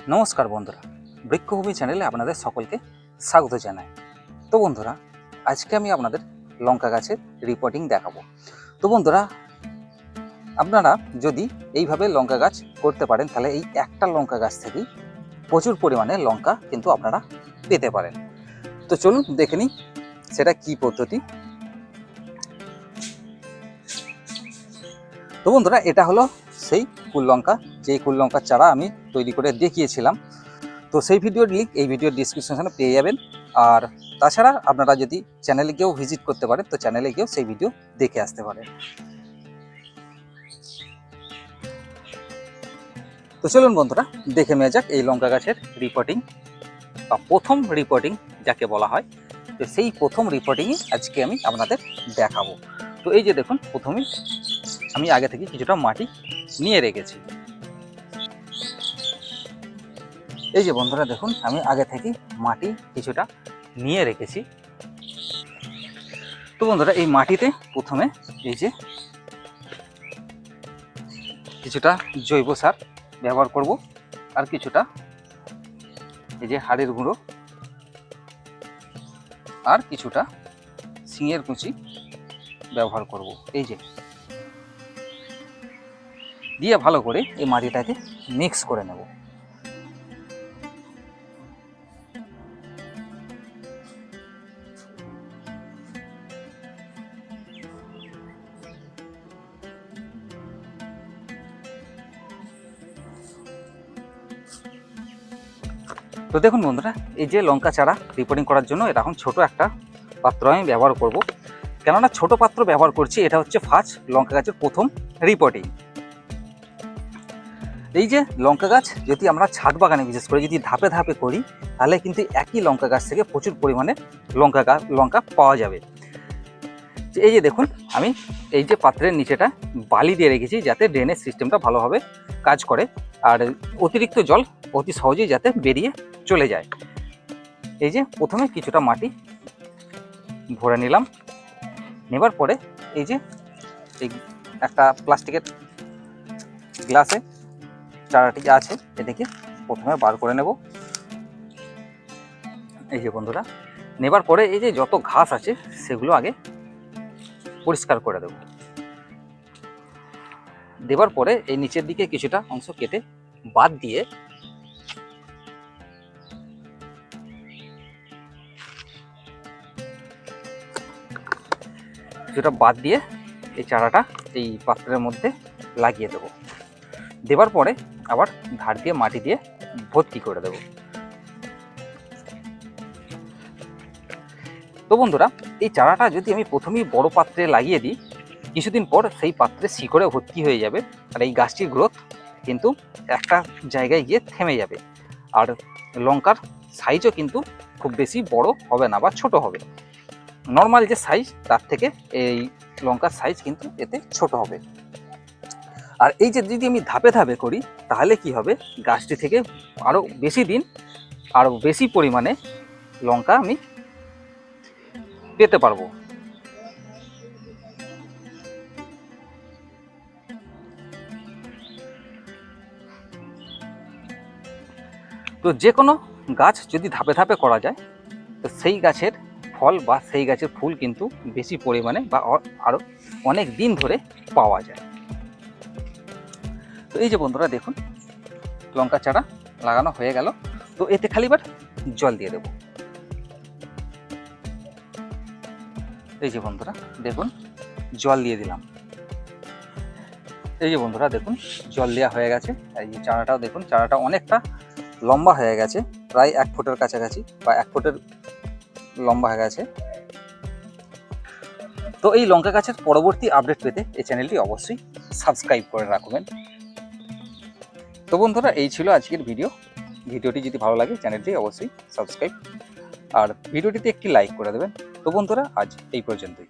নমস্কার বন্ধুরা, বৃক্ষভূমি চ্যানেলে আপনাদের সকলকে স্বাগত জানাই। তো বন্ধুরা, আজকে আমি আপনাদের লঙ্কা গাছের রিপোর্টিং দেখাবো। তো বন্ধুরা, আপনারা যদি এইভাবে লঙ্কা গাছ করতে পারেন তাহলে এই একটা লঙ্কা গাছ থেকেই প্রচুর পরিমাণে লঙ্কা কিন্তু আপনারা পেতে পারেন। তো চলুন দেখে নিই সেটা কি পদ্ধতি। তো বন্ধুরা, এটা হলো সেই কুল লঙ্কা, যে কুল লঙ্কার চারা আমি তৈরি করে দেখিয়েছিলাম। তো সেই ভিডিওর লিঙ্ক এই ভিডিওর ডিসক্রিপশনে পেয়ে যাবেন। আর তাছাড়া আপনারা যদি চ্যানেলে গিয়েও ভিজিট করতে পারেন, তো চ্যানেলে গিয়েও সেই ভিডিও দেখে আসতে পারেন। তো চলুন বন্ধুরা, দেখে নেওয়া যাক এই লঙ্কা গাছের রিপোর্টিং বা প্রথম রিপোর্টিং যাকে বলা হয়। তো সেই প্রথম রিপোর্টিংই আজকে আমি আপনাদের দেখাবো। তো এই যে দেখুন, প্রথমেই আমি আগে থেকে কিছুটা মাটি নিয়ে রেখেছি। এই যে বন্ধুরা দেখুন, আমি আগে থেকে মাটি কিছুটা নিয়ে রেখেছি। তো বন্ধুরা, এই মাটিতে প্রথমে এই যে কিছুটা জৈব সার ব্যবহার করব, আর কিছুটা এই যে হাড়ের গুঁড়ো, আর কিছুটা শিঙের কুচি ব্যবহার করব। এই যে দিয়ে ভালো করে এই মাটিটাকে মিক্স করে নেব। তো দেখুন বন্ধুরা, এই যে লঙ্কা চারা রিপোর্টিং করার জন্য এরকম ছোট একটা পাত্র আমি ব্যবহার করব। কেননা ছোট পাত্র ব্যবহার করছি, এটা হচ্ছে ফার্স্ট লঙ্কা গাছের প্রথম রিপোর্টিং। এই যে লঙ্কা গাছ যদি আমরা ছাদ বাগানে বিশেষ করে যদি ধাপে ধাপে করি, তাহলে কিন্তু একই লঙ্কা গাছ থেকে প্রচুর পরিমাণে লঙ্কা পাওয়া যাবে। এই যে দেখুন, আমি এই যে পাত্রের নিচেটা বালি দিয়ে রেখেছি যাতে ড্রেনেজ সিস্টেমটা ভালোভাবে কাজ করে, আর অতিরিক্ত জল অতি সহজেই যাতে বেরিয়ে চলে যায়। এই যে প্রথমে কিছুটা মাটি ভরে নিলাম। নেবার পরে এই যে এই একটা প্লাস্টিকের গ্লাসে চারাটি আছে, এটাকে প্রথমে বার করে নেব। এই যে বন্ধুরা, নেবার পরে এই যে যত ঘাস আছে সেগুলো আগে পরিষ্কার করে দেব। দেবার পরে এই নিচের দিকে কিছুটা অংশ কেটে বাদ দিয়ে এই চারাটা এই পাত্রের মধ্যে লাগিয়ে দেব। দেবার পরে আবার ধার দিয়ে মাটি দিয়ে ভর্তি করে দেব। তো বন্ধুরা, এই চারাটা যদি আমি প্রথমেই বড় পাত্রে লাগিয়ে দিই, কিছুদিন পর সেই পাত্রে শিকড়ে ভর্তি হয়ে যাবে, আর এই গাছটির গ্রোথ কিন্তু একটা জায়গায় গিয়ে থেমে যাবে। আর লঙ্কার সাইজও কিন্তু খুব বেশি বড় হবে না বা ছোট হবে। নর্মাল যে সাইজ তার থেকে এই লঙ্কার সাইজ কিন্তু এতে ছোট হবে। আর এই যে যদি আমি ধাপে ধাপে করি, তাহলে কি হবে, গাছটি থেকে আরও বেশি দিন আরও বেশি পরিমাণে লঙ্কা আমি পেতে পারবো। তো যে কোনো গাছ যদি ধাপে ধাপে করা যায়, তো সেই গাছের ফল বা সেই গাছের ফুল কিন্তু বেশি পরিমাণে বা আরও অনেক দিন ধরে পাওয়া যায়। তো এই যে বন্ধুরা দেখুন, লঙ্কা চারা লাগানো হয়ে গেল। তো এতে খালি এবার জল দিয়ে দেব। এই যে বন্ধুরা দেখুন, জল দিয়ে দিলাম। এই যে বন্ধুরা দেখুন, জল দেওয়া হয়ে গেছে। এই যে চারাটাও দেখুন, চারাটা অনেকটা লম্বা হয়ে গেছে, প্রায় 1 ফুটের কাছাকাছি বা 1 ফুটের লম্বা হয়ে গেছে। তো এই লঙ্কা গাছের পরবর্তী আপডেট পেতে এই চ্যানেলটি অবশ্যই সাবস্ক্রাইব করে রাখবেন। তো বন্ধুরা, এই ছিল আজকের ভিডিওটি যদি ভালো লাগে চ্যানেলটি অবশ্যই সাবস্ক্রাইব আর ভিডিওটিতে একটি লাইক করে দেবেন। তো বন্ধুরা, আজ এই পর্যন্তই।